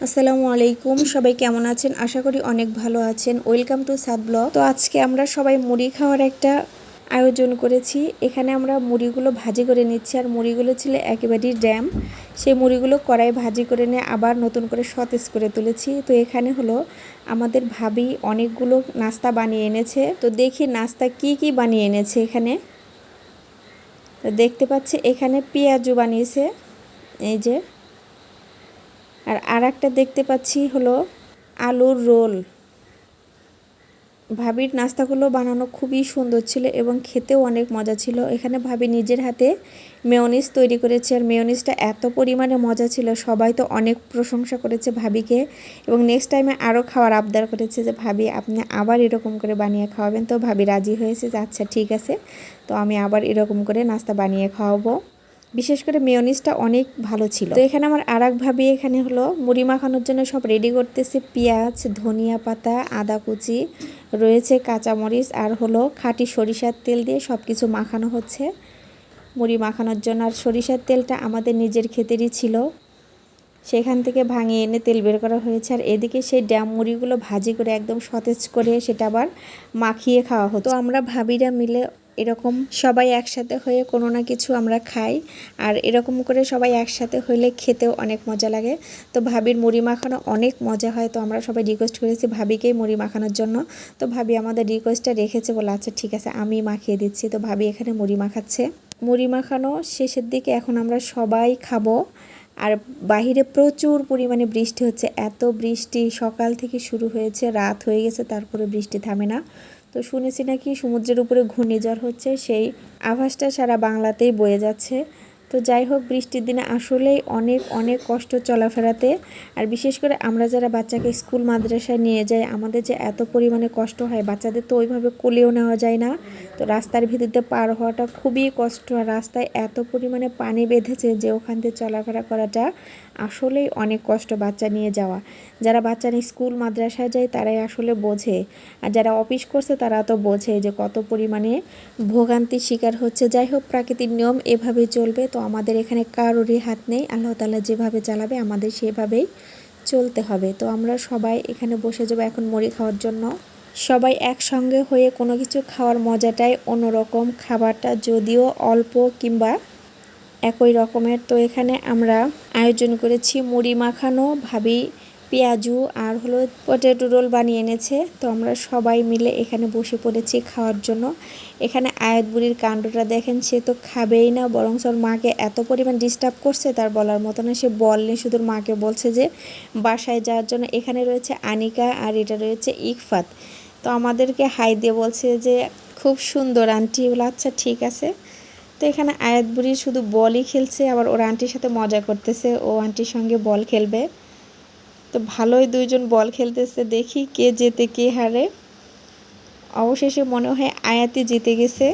আসসালামু আলাইকুম, সবাই কেমন আছেন? আশা করি অনেক ভালো আছেন। Welcome to Saad blog. তো আজকে আমরা সবাই মুড়ি খাওয়ার একটা আয়োজন করেছি। এখানে আমরা মুড়িগুলো ভাজি করে নিচ্ছি, আর মুড়িগুলো ছিল একেবারেই ড্যাম। সেই মুড়িগুলো কড়াই ভাজি করে নিয়ে আবার নতুন করে সতেজ করে তুলেছি। তো এখানে হলো আমাদের ভাবি অনেকগুলো নাস্তা বানিয়ে এনেছে। তো দেখি নাস্তা কি কি বানিয়ে এনেছে এখানে। তো দেখতে পাচ্ছি এখানে পেঁয়াজু বানিয়েছে, এই যে। আর একটা দেখতে পাচ্ছি হলো আলুর রোল। ভাবির নাস্তাগুলো বানানো খুবই সুন্দর ছিল এবং খেতেও অনেক মজা ছিল। এখানে ভাবি নিজের হাতে মেয়োনিজ তৈরি করেছে, আর মেয়োনিজটা এত পরিমাণে মজা ছিল, সবাই তো অনেক প্রশংসা করেছে ভাবিকে। এবং নেক্সট টাইমে আরও খাওয়ার আবদার করেছে যে ভাবি আপনি আবার এরকম করে বানিয়ে খাওয়াবেন। তো ভাবি রাজি হয়েছে যে আচ্ছা ঠিক আছে, তো আমি আবার এরকম করে নাস্তা বানিয়ে খাওয়াবো। বিশেষ করে মেয়োনিজটা অনেক ভালো ছিল। তো এখানে আমার আরেক ভাবি এখানে হলো মুড়ি মাখানোর জন্য সব রেডি করতেছে। পেঁয়াজ, ধনিয়া পাতা, আদা কুচি রয়েছে, কাঁচামরিচ, আর হলো খাঁটি সরিষার তেল দিয়ে সব কিছু মাখানো হচ্ছে মুড়ি মাখানোর জন্য। আর সরিষার তেলটা আমাদের নিজের ক্ষেতেরই ছিল, সেখান থেকে ভাঙিয়ে এনে তেল বের করা হয়েছে। আর এদিকে সেই ড্যাম মুড়িগুলো ভাজি করে একদম সতেজ করে সেটা আবার মাখিয়ে খাওয়া হতো। তো আমরা ভাবিরা মিলে এরকম সবাই একসাথে হয়ে কোনো না কিছু আমরা খাই, আর এরকম করে সবাই একসাথে হইলে খেতেও অনেক মজা লাগে। তো ভাবির মুড়ি মাখানো অনেক মজা হয়, তো আমরা সবাই রিকোয়েস্ট করেছি ভাবিকেই মুড়ি মাখানোর জন্য। তো ভাবি আমাদের রিকোয়েস্টটা রেখেছে, বলে আচ্ছা ঠিক আছে আমি মাখিয়ে দিচ্ছি। তো ভাবি এখানে মুড়ি মাখাচ্ছে। মুড়ি মাখানো শেষের দিকে এখন আমরা সবাই খাবো। আর বাহিরে প্রচুর পরিমাণে বৃষ্টি হচ্ছে, এত বৃষ্টি সকাল থেকে শুরু হয়েছে, রাত হয়ে গেছে, তারপরে বৃষ্টি থামে না। তো শুনেছি নাকি সমুদ্রের উপরে ঘূর্ণিঝড় হচ্ছে, সেই আভাসটা সারা বাংলাতেই বয়ে যাচ্ছে। তো যাই হোক, বৃষ্টির দিনে আসলেই অনেক অনেক কষ্ট চলাফেরাতে। আর বিশেষ করে আমরা যারা বাচ্চাকে স্কুল মাদ্রাসায় নিয়ে যাই, আমাদের যে এত পরিমাণে কষ্ট হয়, বাচ্চাদের তো ওইভাবে কোলেও নেওয়া যায় না। তো রাস্তার ভিতরতে পার হওয়াটা খুবই কষ্ট, আর রাস্তায় এত পরিমাণে পানি বেঁধেছে যে ওখান থেকে চলাফেরা করাটা আসলেই অনেক কষ্ট বাচ্চা নিয়ে যাওয়া। যারা বাচ্চা নিয়ে স্কুল মাদ্রাসায় যায় তারাই আসলে বোঝে, আর যারা অফিস করছে তারা তো বোঝে যে কত পরিমাণে ভোগান্তির শিকার হচ্ছে। যাই হোক, প্রাকৃতিক নিয়ম এভাবেই চলবে। তো আমাদের এখানে কারোরই হাত নেই, আল্লাহ তাআলা যেভাবে চালাবে আমাদের সেভাবেই চলতে হবে। তো আমরা সবাই এখানে বসে যাবো এখন মুড়ি খাওয়ার জন্য। সবাই একসঙ্গে হয়ে কোনো কিছু খাওয়ার মজাটাই অন্যরকম, খাবারটা যদিও অল্প কিংবা একই রকমের। তো এখানে আমরা আয়োজন করেছি মুড়ি মাখানো, ভাবি পেঁয়াজু আর হলো পটেটো রোল বানিয়ে এনেছে। তো আমরা সবাই মিলে এখানে বসে পড়েছি খাওয়ার জন্য। এখানে আয়াত বুড়ির কাণ্ডটা দেখেন, সে তো খাবেই না, বরং ওর মাকে এত পরিমাণ ডিস্টার্ব করছে তার বলার মতো না। সে বলনি, শুধু মাকে বলছে যে বাসায় যাওয়ার জন্য। এখানে রয়েছে আনিকা আর এটা রয়েছে ইকফাত। তো আমাদেরকে হাই দিয়ে বলছে যে খুব সুন্দর আন্টি, বলে আচ্ছা ঠিক আছে। তো এখানে আয়াত বুড়ি শুধু বলই খেলছে, আবার ওর আন্টির সাথে মজা করতেছে, ও আন্টির সঙ্গে বল খেলবে। তো ভালোই দুইজন বল খেলতেছে, দেখি কে জেতে কে হারে। অবশেষে মনে হয় আয়াতই জিতে গেছে।